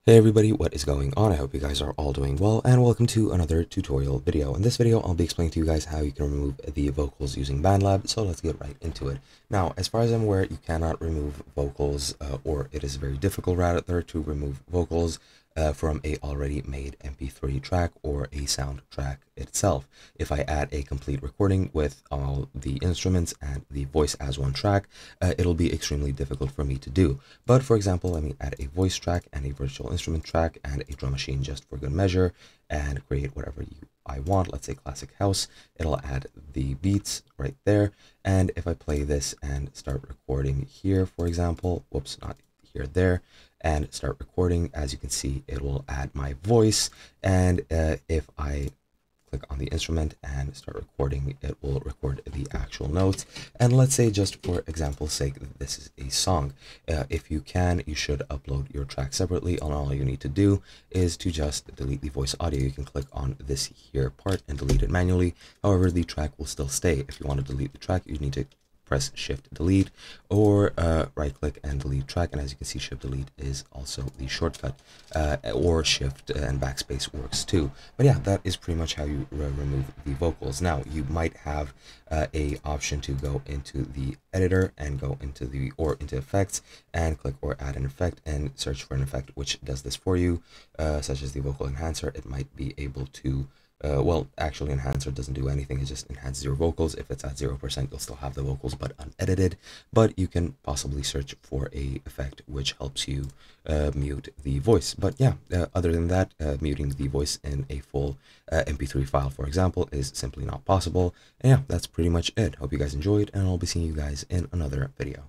Hey everybody, what is going on? I hope you guys are all doing well, and welcome to another tutorial video. In this video, I'll be explaining to you guys how you can remove the vocals using BandLab, so let's get right into it. Now, as far as I'm aware, you cannot remove vocals, or it is very difficult rather to remove vocals from a already made MP3 track or a soundtrack itself. If I add a complete recording with all the instruments and the voice as one track, it'll be extremely difficult for me to do. But for example, let me add a voice track and a virtual instrument track and a drum machine just for good measure and create whatever I want. Let's say classic house. It'll add the beats right there. And if I play this and start recording here, for example, whoops, not here, there, and start recording, as you can see, it will add my voice. And if I click on the instrument and start recording, it will record the actual notes. And let's say, just for example's sake, this is a song. If you can, you should upload your track separately, and all you need to do is to just delete the voice audio. You can click on this here part and delete it manually. However, the track will still stay. If you want to delete the track, you need to press shift delete, or right click and delete track. And as you can see, shift delete is also the shortcut, or shift and backspace works too. But yeah, that is pretty much how you remove the vocals. Now you might have a option to go into the editor and go into into effects and click or add an effect and search for an effect which does this for you, such as the vocal enhancer. It might be able to well, actually, enhancer doesn't do anything. It just enhances your vocals. If it's at 0%, you'll still have the vocals, but unedited. But you can possibly search for a effect which helps you mute the voice. But yeah, other than that, muting the voice in a full MP3 file, for example, is simply not possible. And yeah, that's pretty much it. Hope you guys enjoyed, and I'll be seeing you guys in another video.